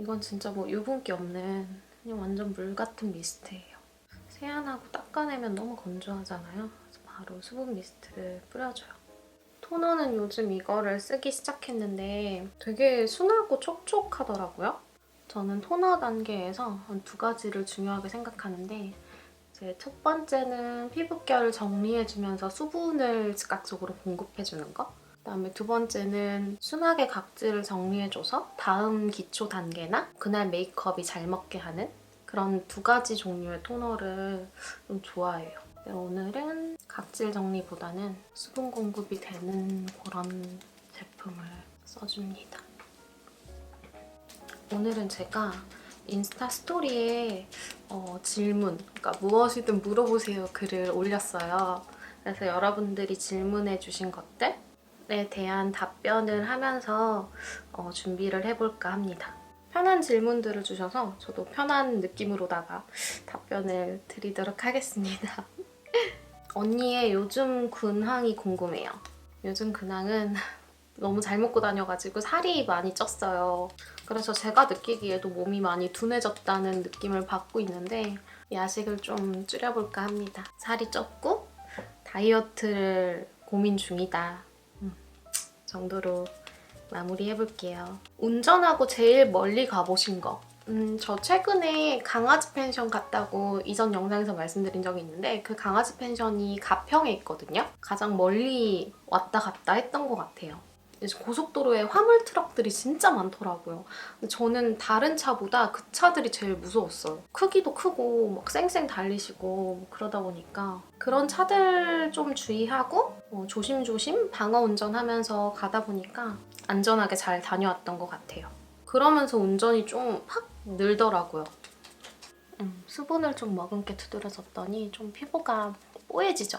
이건 진짜 뭐 유분기 없는 그냥 완전 물 같은 미스트예요. 세안하고 닦아내면 너무 건조하잖아요. 그래서 바로 수분 미스트를 뿌려줘요. 토너는 요즘 이거를 쓰기 시작했는데 되게 순하고 촉촉하더라고요. 저는 토너 단계에서 한 2가지를 중요하게 생각하는데 이제 첫 번째는 피부결을 정리해주면서 수분을 즉각적으로 공급해주는 거. 그다음에 2번째는 순하게 각질을 정리해줘서 다음 기초 단계나 그날 메이크업이 잘 먹게 하는 그런 2가지 종류의 토너를 좀 좋아해요. 오늘은 각질 정리보다는 수분 공급이 되는 그런 제품을 써줍니다. 오늘은 제가 인스타 스토리에 질문, 그러니까 무엇이든 물어보세요 글을 올렸어요. 그래서 여러분들이 질문해주신 것들에 대한 답변을 하면서 준비를 해볼까 합니다. 편한 질문들을 주셔서 저도 편한 느낌으로다가 답변을 드리도록 하겠습니다. 언니의 요즘 근황이 궁금해요. 요즘 근황은 너무 잘 먹고 다녀가지고 살이 많이 쪘어요. 그래서 제가 느끼기에도 몸이 많이 둔해졌다는 느낌을 받고 있는데 야식을 좀 줄여볼까 합니다. 살이 쪘고 다이어트를 고민 중이다 정도로 마무리해볼게요. 운전하고 제일 멀리 가보신 거. 저 최근에 강아지 펜션 갔다고 이전 영상에서 말씀드린 적이 있는데 그 강아지 펜션이 가평에 있거든요. 가장 멀리 왔다 갔다 했던 것 같아요. 고속도로에 화물 트럭들이 진짜 많더라고요. 근데 저는 다른 차보다 그 차들이 제일 무서웠어요. 크기도 크고 막 쌩쌩 달리시고 뭐 그러다 보니까 그런 차들 좀 주의하고 조심조심 방어 운전하면서 가다 보니까 안전하게 잘 다녀왔던 것 같아요. 그러면서 운전이 좀 확 늘더라고요. 수분을 좀 머금게 두드려졌더니 좀 피부가 뽀얘지죠?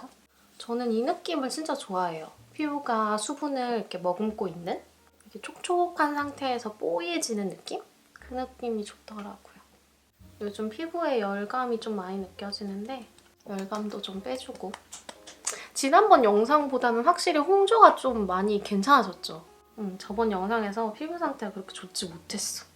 저는 이 느낌을 진짜 좋아해요. 피부가 수분을 이렇게 머금고 있는 이렇게 촉촉한 상태에서 뽀얘지는 느낌? 그 느낌이 좋더라고요. 요즘 피부에 열감이 좀 많이 느껴지는데 열감도 좀 빼주고 지난번 영상보다는 확실히 홍조가 좀 많이 괜찮아졌죠? 저번 영상에서 피부 상태가 그렇게 좋지 못했어.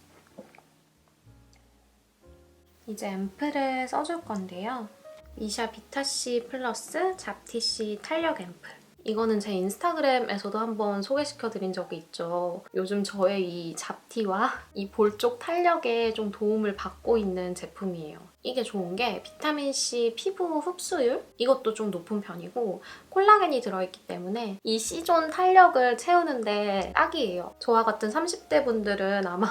이제 앰플을 써줄 건데요. 미샤 비타C 플러스 잡티C 탄력 앰플. 이거는 제 인스타그램에서도 한번 소개시켜드린 적이 있죠. 요즘 저의 이 잡티와 이 볼 쪽 탄력에 좀 도움을 받고 있는 제품이에요. 이게 좋은 게 비타민C 피부 흡수율? 이것도 좀 높은 편이고 콜라겐이 들어있기 때문에 이 C존 탄력을 채우는데 딱이에요. 저와 같은 30대 분들은 아마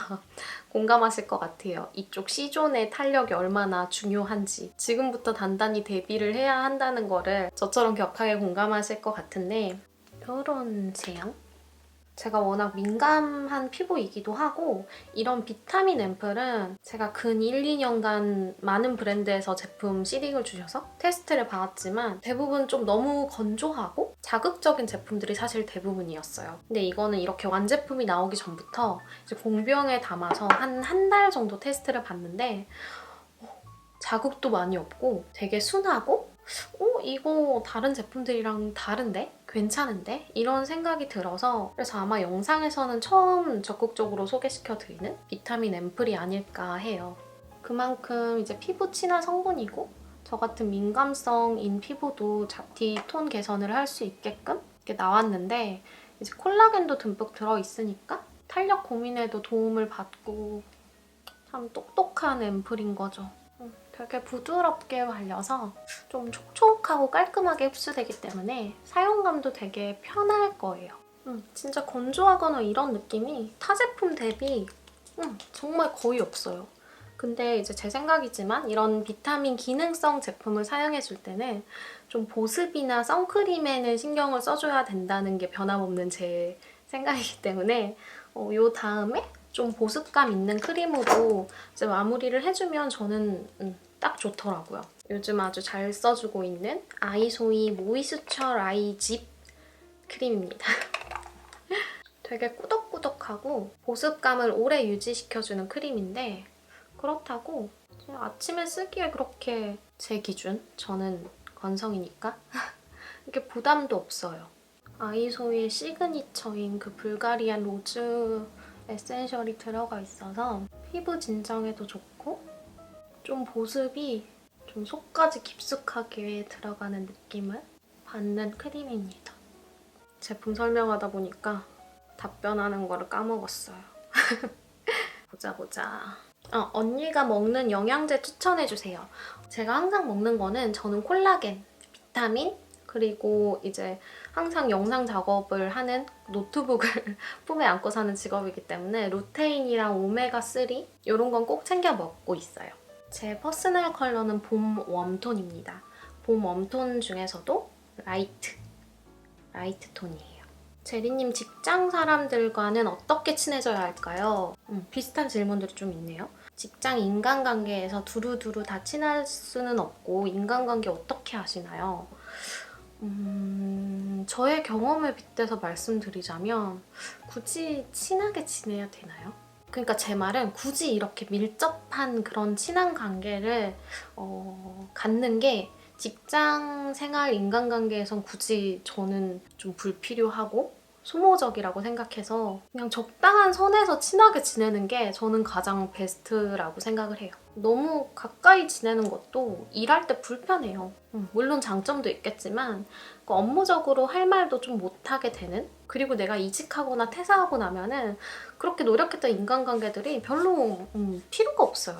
공감하실 것 같아요. 이쪽 C존의 탄력이 얼마나 중요한지 지금부터 단단히 대비를 해야 한다는 거를 저처럼 격하게 공감하실 것 같은데 이런 제형? 제가 워낙 민감한 피부이기도 하고 이런 비타민 앰플은 제가 근 1, 2년간 많은 브랜드에서 제품 시딩을 주셔서 테스트를 봐왔지만 대부분 좀 너무 건조하고 자극적인 제품들이 사실 대부분이었어요. 근데 이거는 이렇게 완제품이 나오기 전부터 이제 공병에 담아서 한 달 정도 테스트를 봤는데 자극도 많이 없고 되게 순하고 이거 다른 제품들이랑 다른데? 괜찮은데? 이런 생각이 들어서 그래서 아마 영상에서는 처음 적극적으로 소개시켜드리는 비타민 앰플이 아닐까 해요. 그만큼 이제 피부 친화 성분이고 저 같은 민감성인 피부도 잡티 톤 개선을 할 수 있게끔 이렇게 나왔는데 이제 콜라겐도 듬뿍 들어있으니까 탄력 고민에도 도움을 받고 참 똑똑한 앰플인 거죠. 되게 부드럽게 발려서 좀 촉촉하고 깔끔하게 흡수되기 때문에 사용감도 되게 편할 거예요. 진짜 건조하거나 이런 느낌이 타 제품 대비 정말 거의 없어요. 근데 이제 제 생각이지만 이런 비타민 기능성 제품을 사용해줄 때는 좀 보습이나 선크림에는 신경을 써줘야 된다는 게 변함없는 제 생각이기 때문에 요 다음에 좀 보습감 있는 크림으로 이제 마무리를 해주면 저는 딱 좋더라고요. 요즘 아주 잘 써주고 있는 아이소이 모이스처 라이 집 크림입니다. 되게 꾸덕꾸덕하고 보습감을 오래 유지시켜주는 크림인데 그렇다고 아침에 쓰기에 그렇게 제 기준, 저는 건성이니까 이렇게 부담도 없어요. 아이소이의 시그니처인 그 불가리안 로즈 에센셜이 들어가 있어서 피부 진정에도 좋고 좀 보습이 좀 속까지 깊숙하게 들어가는 느낌을 받는 크림입니다. 제품 설명하다 보니까 답변하는 거를 까먹었어요. 보자. 언니가 먹는 영양제 추천해주세요. 제가 항상 먹는 거는 저는 콜라겐, 비타민, 그리고 이제 항상 영상 작업을 하는 노트북을 품에 안고 사는 직업이기 때문에 루테인이랑 오메가3 이런 건 꼭 챙겨 먹고 있어요. 제 퍼스널 컬러는 봄 웜톤입니다. 봄 웜톤 중에서도 라이트 톤이에요. 제리님 직장 사람들과는 어떻게 친해져야 할까요? 비슷한 질문들이 좀 있네요. 직장 인간관계에서 두루두루 다 친할 수는 없고 인간관계 어떻게 하시나요? 저의 경험을 빗대서 말씀드리자면 굳이 친하게 지내야 되나요? 그러니까 제 말은 굳이 이렇게 밀접한 그런 친한 관계를 갖는 게 직장 생활 인간관계에선 굳이 저는 좀 불필요하고 소모적이라고 생각해서 그냥 적당한 선에서 친하게 지내는 게 저는 가장 베스트라고 생각을 해요. 너무 가까이 지내는 것도 일할 때 불편해요. 물론 장점도 있겠지만 업무적으로 할 말도 좀 못하게 되는, 그리고 내가 이직하거나 퇴사하고 나면은 그렇게 노력했던 인간관계들이 별로 필요가 없어요.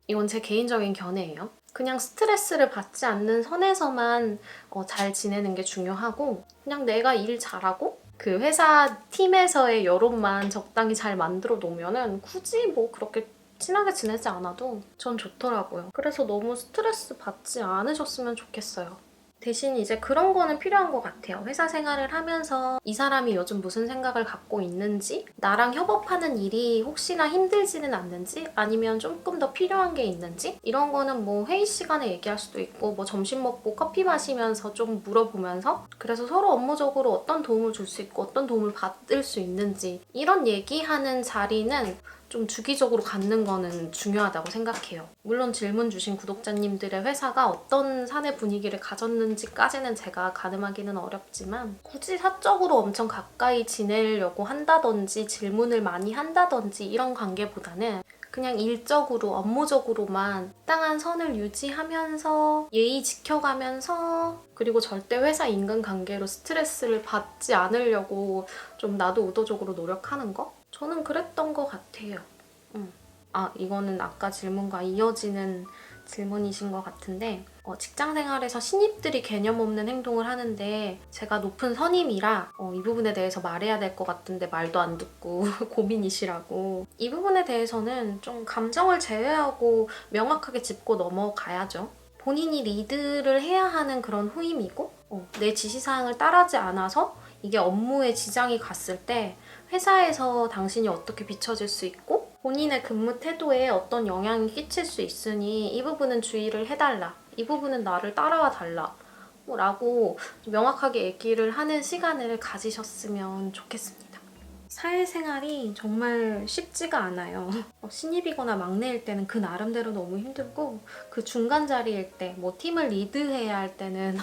이건 제 개인적인 견해예요. 그냥 스트레스를 받지 않는 선에서만 잘 지내는 게 중요하고, 그냥 내가 일 잘하고 그 회사 팀에서의 여론만 적당히 잘 만들어 놓으면은 굳이 뭐 그렇게 친하게 지내지 않아도 전 좋더라고요. 그래서 너무 스트레스 받지 않으셨으면 좋겠어요. 대신 이제 그런 거는 필요한 것 같아요. 회사 생활을 하면서 이 사람이 요즘 무슨 생각을 갖고 있는지, 나랑 협업하는 일이 혹시나 힘들지는 않는지, 아니면 조금 더 필요한 게 있는지, 이런 거는 뭐 회의 시간에 얘기할 수도 있고 뭐 점심 먹고 커피 마시면서 좀 물어보면서, 그래서 서로 업무적으로 어떤 도움을 줄 수 있고 어떤 도움을 받을 수 있는지 이런 얘기하는 자리는 좀 주기적으로 갖는 거는 중요하다고 생각해요. 물론 질문 주신 구독자님들의 회사가 어떤 사내 분위기를 가졌는지까지는 제가 가늠하기는 어렵지만 굳이 사적으로 엄청 가까이 지내려고 한다든지 질문을 많이 한다든지 이런 관계보다는 그냥 일적으로 업무적으로만 적당한 선을 유지하면서 예의 지켜가면서, 그리고 절대 회사 인간관계로 스트레스를 받지 않으려고 좀 나도 의도적으로 노력하는 거? 저는 그랬던 것 같아요. 이거는 아까 질문과 이어지는 질문이신 것 같은데, 직장 생활에서 신입들이 개념 없는 행동을 하는데 제가 높은 선임이라 이 부분에 대해서 말해야 될 것 같은데 말도 안 듣고 고민이시라고. 이 부분에 대해서는 좀 감정을 제외하고 명확하게 짚고 넘어가야죠. 본인이 리드를 해야 하는 그런 후임이고 내 지시사항을 따르지 않아서 이게 업무에 지장이 갔을 때 회사에서 당신이 어떻게 비춰질 수 있고 본인의 근무 태도에 어떤 영향이 끼칠 수 있으니 이 부분은 주의를 해달라, 이 부분은 나를 따라와 달라 라고 명확하게 얘기를 하는 시간을 가지셨으면 좋겠습니다. 사회생활이 정말 쉽지가 않아요. 신입이거나 막내일 때는 그 나름대로 너무 힘들고, 그 중간 자리일 때 뭐 팀을 리드해야 할 때는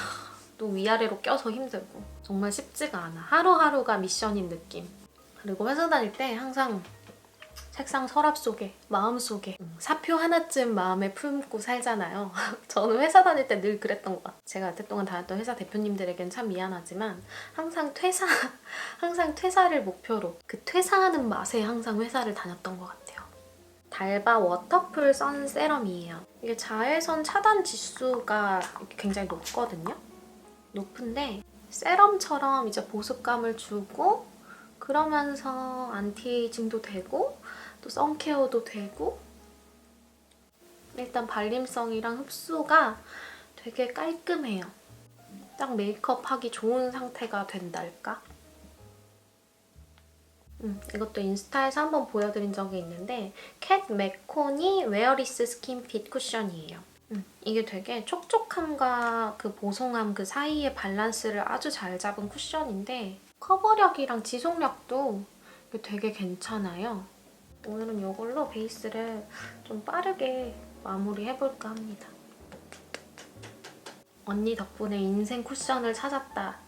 또 위아래로 껴서 힘들고 정말 쉽지가 않아. 하루하루가 미션인 느낌. 그리고 회사 다닐 때 항상 책상 서랍 속에, 마음속에 사표 하나쯤 마음에 품고 살잖아요. 저는 회사 다닐 때 늘 그랬던 것 같아요. 제가 여태 동안 다녔던 회사 대표님들에겐 참 미안하지만 항상 퇴사를 목표로 그 퇴사하는 맛에 항상 회사를 다녔던 것 같아요. 달바 워터풀 선 세럼이에요. 이게 자외선 차단 지수가 굉장히 높거든요. 높은데 세럼처럼 이제 보습감을 주고 그러면서 안티에이징도 되고 또 선케어도 되고, 일단 발림성이랑 흡수가 되게 깔끔해요. 딱 메이크업 하기 좋은 상태가 된달까? 이것도 인스타에서 한번 보여드린 적이 있는데 캣 맥코니 웨어리스 스킨핏 쿠션이에요. 이게 되게 촉촉함과 그 보송함 그 사이의 밸런스를 아주 잘 잡은 쿠션인데 커버력이랑 지속력도 되게 괜찮아요. 오늘은 이걸로 베이스를 좀 빠르게 마무리해볼까 합니다. 언니 덕분에 인생 쿠션을 찾았다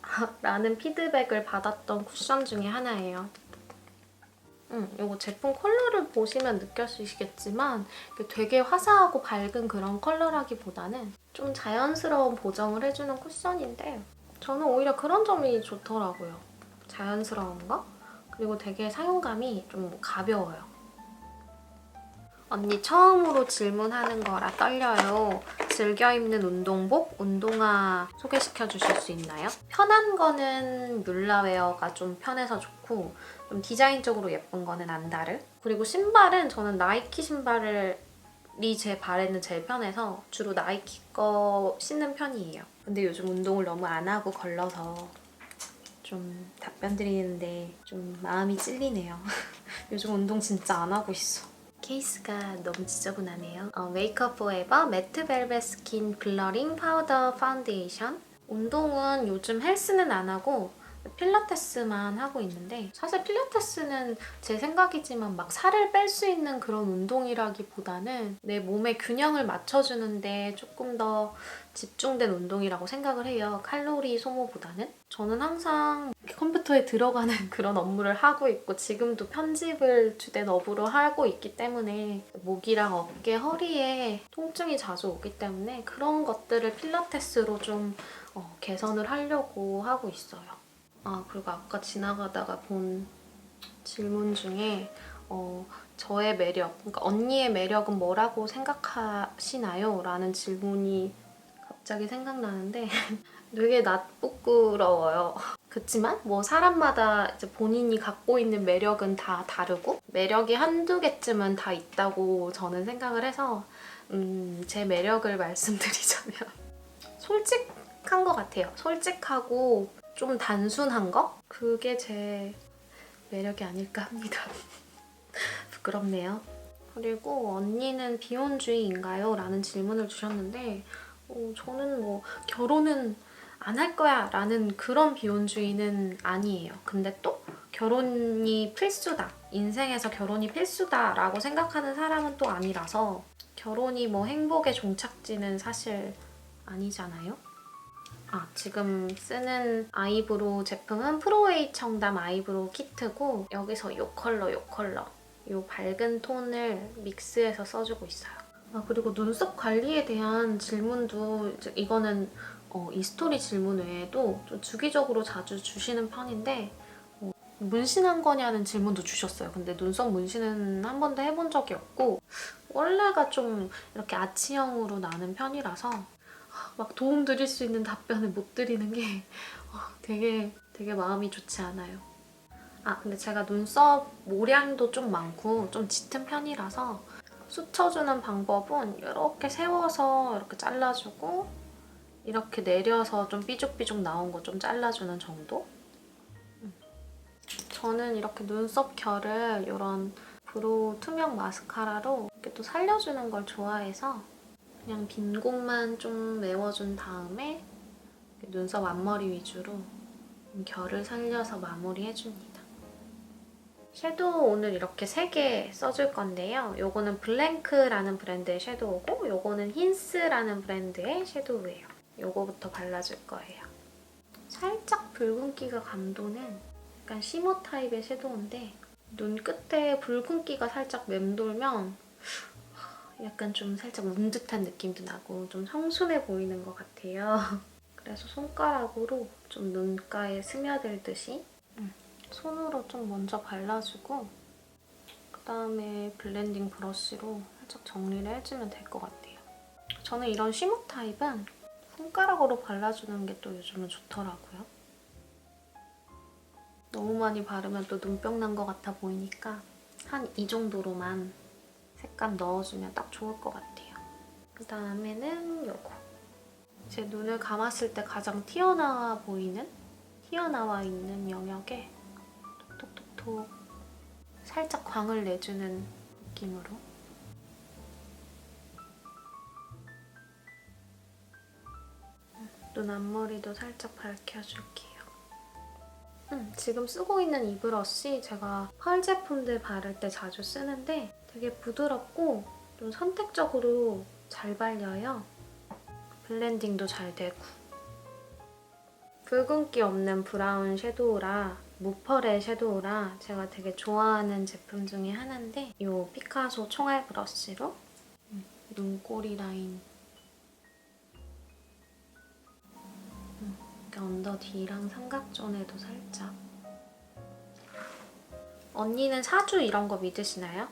라는 피드백을 받았던 쿠션 중에 하나예요. 이거 제품 컬러를 보시면 느껴지시겠지만 되게 화사하고 밝은 그런 컬러라기보다는 좀 자연스러운 보정을 해주는 쿠션인데 저는 오히려 그런 점이 좋더라고요. 자연스러운 거? 그리고 되게 사용감이 좀 가벼워요. 언니 처음으로 질문하는 거라 떨려요. 즐겨 입는 운동복, 운동화 소개시켜 주실 수 있나요? 편한 거는 뮬라웨어가 좀 편해서 좋고 좀 디자인적으로 예쁜 거는 안다르. 그리고 신발은 저는 나이키 신발이 제 발에는 제일 편해서 주로 나이키 거 신는 편이에요. 근데 요즘 운동을 너무 안 하고 걸러서 좀 답변 드리는데 좀 마음이 찔리네요. 요즘 운동 진짜 안 하고 있어. 케이스가 너무 지저분하네요. 메이크업 포에버 매트 벨벳 스킨 블러링 파우더 파운데이션. 운동은 요즘 헬스는 안 하고 필라테스만 하고 있는데 사실 필라테스는 제 생각이지만 막 살을 뺄 수 있는 그런 운동이라기보다는 내 몸의 균형을 맞춰주는데 조금 더 집중된 운동이라고 생각을 해요. 칼로리 소모보다는. 저는 항상 컴퓨터에 들어가는 그런 업무를 하고 있고 지금도 편집을 주된 업으로 하고 있기 때문에 목이랑 어깨, 허리에 통증이 자주 오기 때문에 그런 것들을 필라테스로 좀 개선을 하려고 하고 있어요. 그리고 아까 지나가다가 본 질문 중에 저의 매력, 그러니까 언니의 매력은 뭐라고 생각하시나요? 라는 질문이 갑자기 생각나는데 되게 낯부끄러워요. 그치만 뭐 사람마다 이제 본인이 갖고 있는 매력은 다 다르고 매력이 한두 개쯤은 다 있다고 저는 생각을 해서 제 매력을 말씀드리자면 솔직한 것 같아요. 솔직하고 좀 단순한 거? 그게 제 매력이 아닐까 합니다. 부끄럽네요. 그리고 언니는 비혼주의인가요? 라는 질문을 주셨는데 저는 뭐 결혼은 안 할 거야 라는 그런 비혼주의는 아니에요. 근데 또 결혼이 필수다. 인생에서 결혼이 필수다 라고 생각하는 사람은 또 아니라서 결혼이 뭐 행복의 종착지는 사실 아니잖아요. 지금 쓰는 아이브로우 제품은 프로웨이 청담 아이브로우 키트고 여기서 이 컬러, 이 밝은 톤을 믹스해서 써주고 있어요. 그리고 눈썹 관리에 대한 질문도 이거는 이 스토리 질문 외에도 좀 주기적으로 자주 주시는 편인데 문신한 거냐는 질문도 주셨어요. 근데 눈썹 문신은 한 번도 해본 적이 없고 원래가 좀 이렇게 아치형으로 나는 편이라서 막 도움 드릴 수 있는 답변을 못 드리는 게 되게 마음이 좋지 않아요. 근데 제가 눈썹 모량도 좀 많고 좀 짙은 편이라서 수쳐주는 방법은 이렇게 세워서 이렇게 잘라주고 이렇게 내려서 좀 삐죽삐죽 나온 거 좀 잘라주는 정도? 저는 이렇게 눈썹 결을 이런 브로우 투명 마스카라로 이렇게 또 살려주는 걸 좋아해서 그냥 빈 곳만 좀 메워준 다음에 눈썹 앞머리 위주로 결을 살려서 마무리해줍니다. 섀도우 오늘 이렇게 3개 써줄 건데요. 요거는 블랭크라는 브랜드의 섀도우고 요거는 힌스라는 브랜드의 섀도우예요. 요거부터 발라줄 거예요. 살짝 붉은기가 감도는 약간 쉬머 타입의 섀도우인데 눈 끝에 붉은기가 살짝 맴돌면 약간 좀 살짝 운 듯한 느낌도 나고 좀 청순해 보이는 것 같아요. 그래서 손가락으로 좀 눈가에 스며들듯이 손으로 좀 먼저 발라주고 그다음에 블렌딩 브러쉬로 살짝 정리를 해주면 될 것 같아요. 저는 이런 쉬머 타입은 손가락으로 발라주는 게 또 요즘은 좋더라고요. 너무 많이 바르면 또 눈병 난 것 같아 보이니까 한 이 정도로만 색감 넣어주면 딱 좋을 것 같아요. 그다음에는 요거. 제 눈을 감았을 때 가장 튀어나와 있는 영역에 톡톡톡톡 살짝 광을 내주는 느낌으로 눈 앞머리도 살짝 밝혀줄게요. 지금 쓰고 있는 이 브러쉬 제가 펄 제품들 바를 때 자주 쓰는데 되게 부드럽고 좀 선택적으로 잘 발려요. 블렌딩도 잘 되고 붉은기 없는 브라운 섀도우라 무펄의 섀도우라 제가 되게 좋아하는 제품 중에 하나인데 이 피카소 총알 브러쉬로 눈꼬리 라인 이렇게 언더 뒤랑 삼각존에도 살짝. 언니는 사주 이런 거 믿으시나요?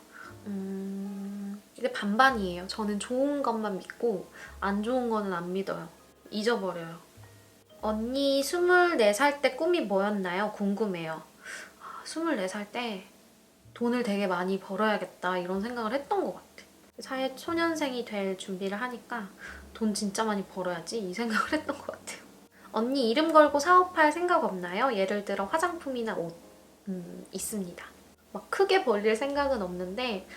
이게 반반이에요. 저는 좋은 것만 믿고 안 좋은 거는 안 믿어요. 잊어버려요. 언니 24살 때 꿈이 뭐였나요? 궁금해요. 24살 때 돈을 되게 많이 벌어야겠다 이런 생각을 했던 것 같아. 사회 초년생이 될 준비를 하니까 돈 진짜 많이 벌어야지 이 생각을 했던 것 같아요. 언니 이름 걸고 사업할 생각 없나요? 예를 들어 화장품이나 옷. 있습니다. 막 크게 벌릴 생각은 없는데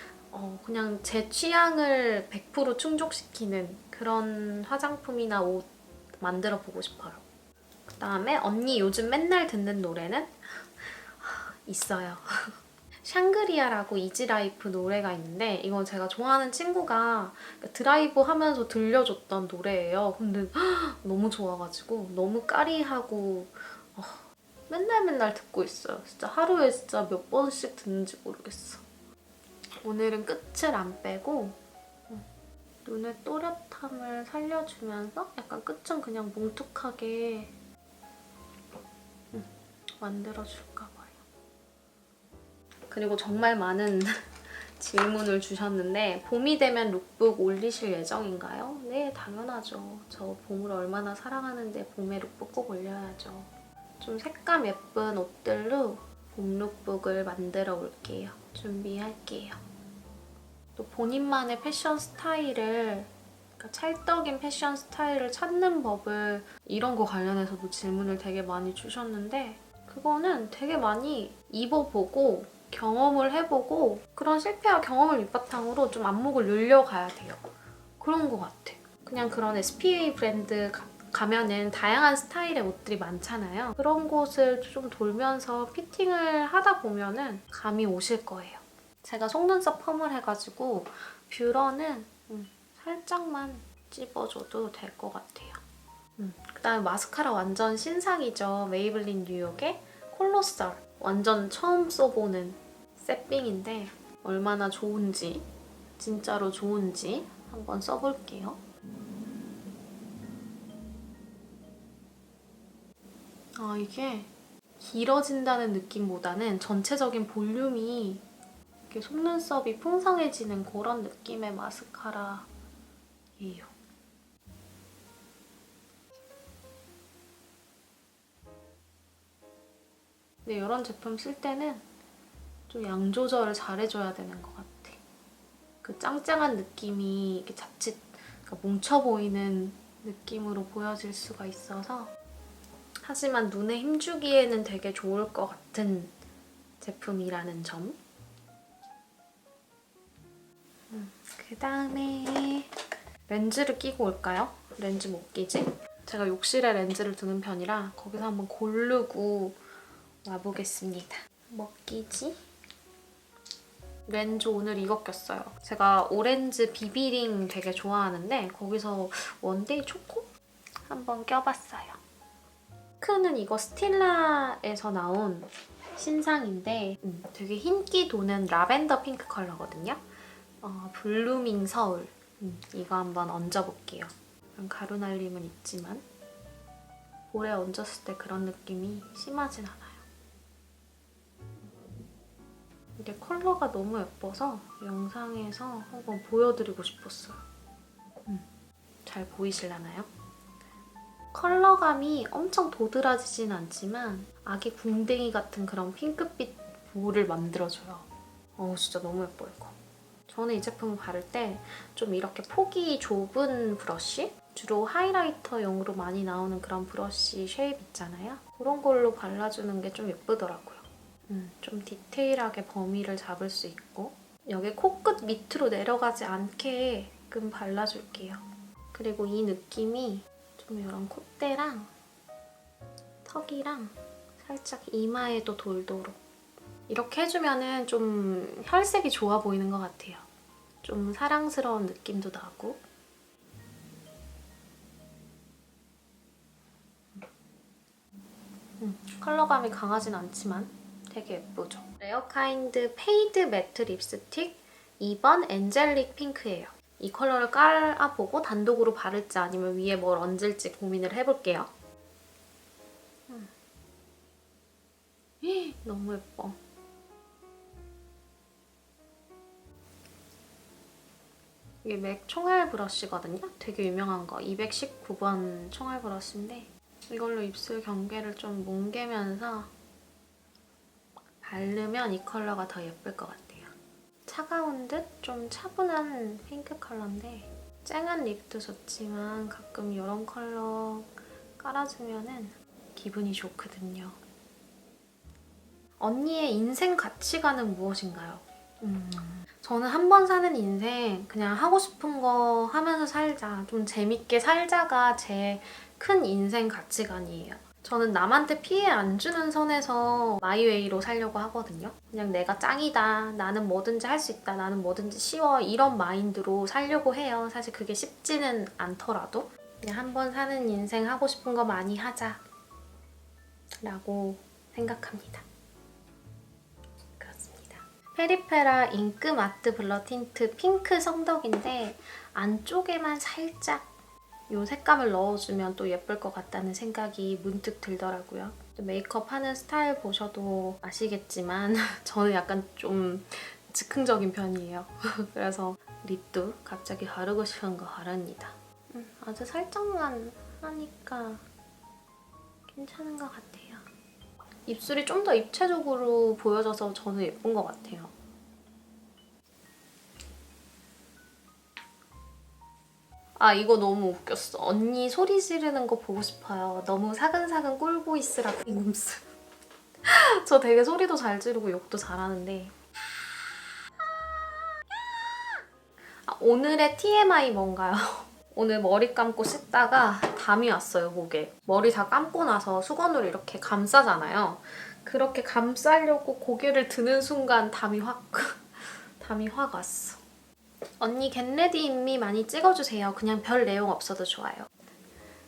그냥 제 취향을 100% 충족시키는 그런 화장품이나 옷 만들어 보고 싶어요. 그다음에 언니 요즘 맨날 듣는 노래는 있어요. 샹그리아라고 이지라이프 노래가 있는데 이건 제가 좋아하는 친구가 드라이브 하면서 들려줬던 노래예요. 근데 너무 좋아가지고 너무 까리하고 맨날 듣고 있어요. 진짜 하루에 진짜 몇 번씩 듣는지 모르겠어. 오늘은 끝을 안 빼고 눈의 또렷함을 살려주면서 약간 끝은 그냥 뭉툭하게 만들어줄까 봐요. 그리고 정말 많은 질문을 주셨는데 봄이 되면 룩북 올리실 예정인가요? 네, 당연하죠. 저 봄을 얼마나 사랑하는데 봄에 룩북 꼭 올려야죠. 좀 색감 예쁜 옷들로 봄 룩북을 만들어 올게요. 준비할게요. 또 본인만의 패션 스타일을 그러니까 찰떡인 패션 스타일을 찾는 법을 이런 거 관련해서도 질문을 되게 많이 주셨는데 그거는 되게 많이 입어보고 경험을 해보고 그런 실패와 경험을 밑바탕으로 좀 안목을 늘려가야 돼요. 그런 것 같아. 그냥 그런 SPA 브랜드 가면은 다양한 스타일의 옷들이 많잖아요. 그런 곳을 좀 돌면서 피팅을 하다 보면은 감이 오실 거예요. 제가 속눈썹 펌을 해가지고 뷰러는 살짝만 찝어줘도 될 것 같아요. 그다음에 마스카라 완전 신상이죠. 메이블린 뉴욕의 콜로설. 완전 처음 써보는 셋빙인데 얼마나 좋은지, 진짜로 좋은지 한번 써볼게요. 이게 길어진다는 느낌보다는 전체적인 볼륨이 이렇게 속눈썹이 풍성해지는 그런 느낌의 마스카라예요. 근데 이런 제품 쓸 때는 좀 양 조절을 잘해줘야 되는 것 같아. 그 짱짱한 느낌이 이렇게 자칫 뭉쳐 보이는 느낌으로 보여질 수가 있어서 하지만 눈에 힘주기에는 되게 좋을 것 같은 제품이라는 점. 그다음에 렌즈를 끼고 올까요? 렌즈 못 끼지? 제가 욕실에 렌즈를 두는 편이라 거기서 한번 고르고 와보겠습니다. 뭐 끼지? 렌즈 오늘 이거 꼈어요. 제가 오렌지 비비링 되게 좋아하는데 거기서 원데이 초코? 한번 껴봤어요. 크는 이거 스틸라에서 나온 신상인데 되게 흰기 도는 라벤더 핑크 컬러거든요. 블루밍 서울. 이거 한번 얹어볼게요. 가루 날림은 있지만 볼에 얹었을 때 그런 느낌이 심하진 않아요. 이게 컬러가 너무 예뻐서 영상에서 한번 보여드리고 싶었어요. 잘 보이실라나요? 컬러감이 엄청 도드라지진 않지만 아기 궁뎅이 같은 그런 핑크빛 볼을 만들어줘요. 진짜 너무 예뻐요, 이거. 저는 이 제품을 바를 때 좀 이렇게 폭이 좁은 브러쉬? 주로 하이라이터용으로 많이 나오는 그런 브러쉬 쉐입 있잖아요. 그런 걸로 발라주는 게 좀 예쁘더라고요. 좀 디테일하게 범위를 잡을 수 있고 여기 코끝 밑으로 내려가지 않게끔 발라줄게요. 그리고 이 느낌이 좀 이런 콧대랑 턱이랑 살짝 이마에도 돌도록 이렇게 해주면 좀 혈색이 좋아 보이는 것 같아요. 좀 사랑스러운 느낌도 나고 컬러감이 강하진 않지만 되게 예쁘죠? 레어카인드 페이드 매트 립스틱 2번 엔젤릭 핑크예요. 이 컬러를 깔아보고 단독으로 바를지 아니면 위에 뭘 얹을지 고민을 해볼게요. 너무 예뻐. 이게 맥 총알 브러쉬거든요? 되게 유명한 거. 219번 총알 브러쉬인데 이걸로 입술 경계를 좀 뭉개면서 바르면 이 컬러가 더 예쁠 것 같아요. 차가운 듯 좀 차분한 핑크 컬러인데 쨍한 립도 좋지만 가끔 이런 컬러 깔아주면 기분이 좋거든요. 언니의 인생 가치관은 무엇인가요? 저는 한 번 사는 인생 그냥 하고 싶은 거 하면서 살자, 좀 재밌게 살자가 제 큰 인생 가치관이에요. 저는 남한테 피해 안 주는 선에서 마이웨이로 살려고 하거든요. 그냥 내가 짱이다, 나는 뭐든지 할 수 있다, 나는 뭐든지 쉬워 이런 마인드로 살려고 해요. 사실 그게 쉽지는 않더라도 그냥 한 번 사는 인생 하고 싶은 거 많이 하자 라고 생각합니다. 페리페라 잉크 마트 블러 틴트 핑크 성덕인데 안쪽에만 살짝 이 색감을 넣어주면 또 예쁠 것 같다는 생각이 문득 들더라고요. 메이크업 하는 스타일 보셔도 아시겠지만 저는 약간 좀 즉흥적인 편이에요. 그래서 립도 갑자기 바르고 싶은 거 바릅니다. 아주 살짝만 하니까 괜찮은 것 같아요. 입술이 좀 더 입체적으로 보여져서 저는 예쁜 것 같아요. 아, 이거 너무 웃겼어. 언니 소리 지르는 거 보고 싶어요. 너무 사근사근 꿀보이스라고 잉음스. 저 되게 소리도 잘 지르고 욕도 잘하는데. 아, 오늘의 TMI 뭔가요? 오늘 머리 감고 씻다가 담이 왔어요, 목에. 머리 다 감고 나서 수건으로 이렇게 감싸잖아요. 그렇게 감싸려고 고개를 드는 순간 담이 확 왔어. 언니 겟레디 인미 많이 찍어주세요. 그냥 별 내용 없어도 좋아요.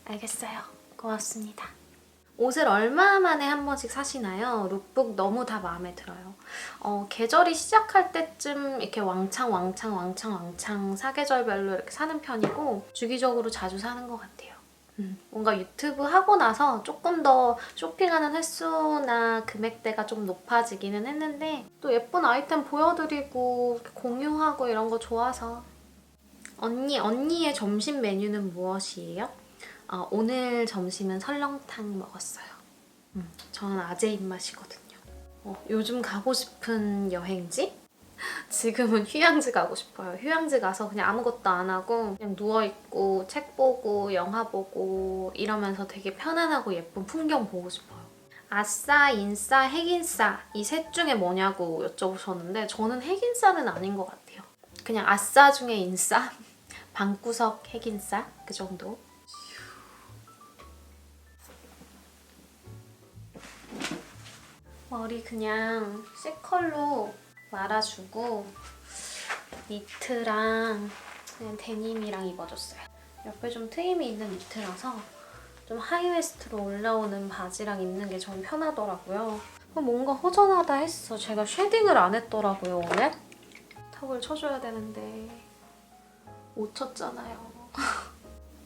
알겠어요. 고맙습니다. 옷을 얼마 만에 한 번씩 사시나요? 룩북 너무 다 마음에 들어요. 계절이 시작할 때쯤 이렇게 왕창 사계절별로 이렇게 사는 편이고 주기적으로 자주 사는 것 같아요. 뭔가 유튜브 하고 나서 조금 더 쇼핑하는 횟수나 금액대가 좀 높아지기는 했는데 또 예쁜 아이템 보여드리고 공유하고 이런 거 좋아서. 언니의 점심 메뉴는 무엇이에요? 오늘 점심은 설렁탕 먹었어요. 저는 아재 입맛이거든요. 요즘 가고 싶은 여행지? 지금은 휴양지 가고 싶어요. 휴양지 가서 그냥 아무것도 안 하고 그냥 누워있고 책 보고 영화 보고 이러면서 되게 편안하고 예쁜 풍경 보고 싶어요. 아싸, 인싸, 핵인싸 이 셋 중에 뭐냐고 여쭤보셨는데 저는 핵인싸는 아닌 것 같아요. 그냥 아싸 중에 인싸? 방구석 핵인싸? 그 정도? 머리 그냥 C컬로 말아주고 니트랑 그냥 데님이랑 입어줬어요. 옆에 좀 트임이 있는 니트라서 좀 하이웨스트로 올라오는 바지랑 입는 게 좀 편하더라고요. 뭔가 허전하다 했어. 제가 쉐딩을 안 했더라고요, 오늘. 턱을 쳐줘야 되는데 못 쳤잖아요.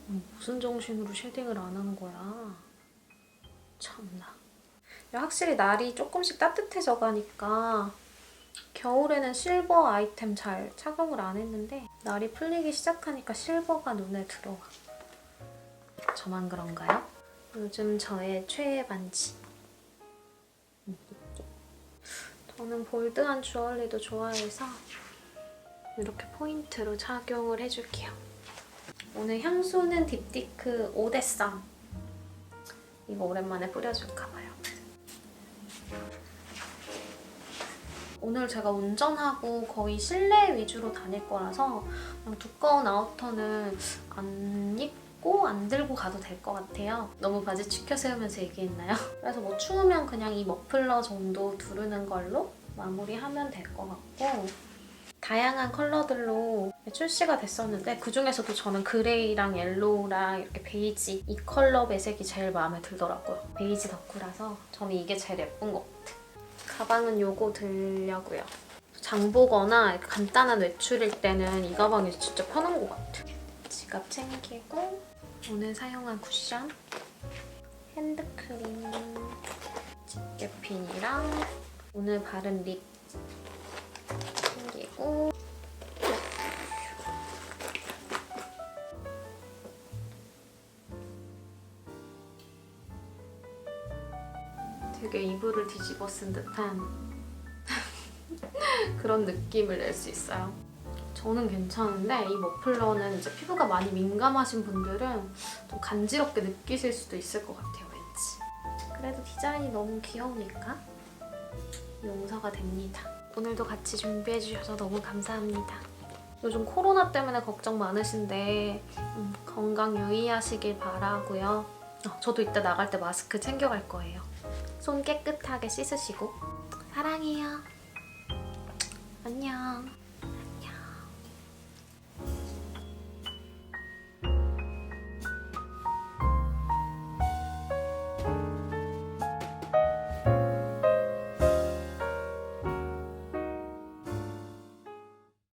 무슨 정신으로 쉐딩을 안 하는 거야. 참나. 확실히 날이 조금씩 따뜻해져 가니까 겨울에는 실버 아이템 잘 착용을 안 했는데 날이 풀리기 시작하니까 실버가 눈에 들어와. 저만 그런가요? 요즘 저의 최애 반지. 저는 볼드한 주얼리도 좋아해서 이렇게 포인트로 착용을 해줄게요. 오늘 향수는 딥티크 오데썸. 이거 오랜만에 뿌려줄까봐요. 오늘 제가 운전하고 거의 실내 위주로 다닐 거라서 그냥 두꺼운 아우터는 안 입고 안 들고 가도 될 것 같아요. 너무 바지 축혀 세우면서 얘기했나요? 그래서 뭐 추우면 그냥 이 머플러 정도 두르는 걸로 마무리하면 될 것 같고 다양한 컬러들로 출시가 됐었는데 그중에서도 저는 그레이랑 옐로우랑 이렇게 베이지 이 컬러 매색이 제일 마음에 들더라고요. 베이지 덕후라서 저는 이게 제일 예쁜 것 같아요. 가방은 요거 들려고요. 장 보거나 이렇게 간단한 외출일 때는 이 가방이 진짜 편한 것 같아요. 지갑 챙기고 오늘 사용한 쿠션, 핸드크림, 집게핀이랑 오늘 바른 립 챙기고 되게 이불을 뒤집어 쓴 듯한 그런 느낌을 낼 수 있어요. 저는 괜찮은데 이 머플러는 이제 피부가 많이 민감하신 분들은 좀 간지럽게 느끼실 수도 있을 것 같아요, 왠지. 그래도 디자인이 너무 귀여우니까 용서가 됩니다. 오늘도 같이 준비해주셔서 너무 감사합니다. 요즘 코로나 때문에 걱정 많으신데 건강 유의하시길 바라고요. 저도 이따 나갈 때 마스크 챙겨갈 거예요. 손 깨끗하게 씻으시고 사랑해요. 안녕.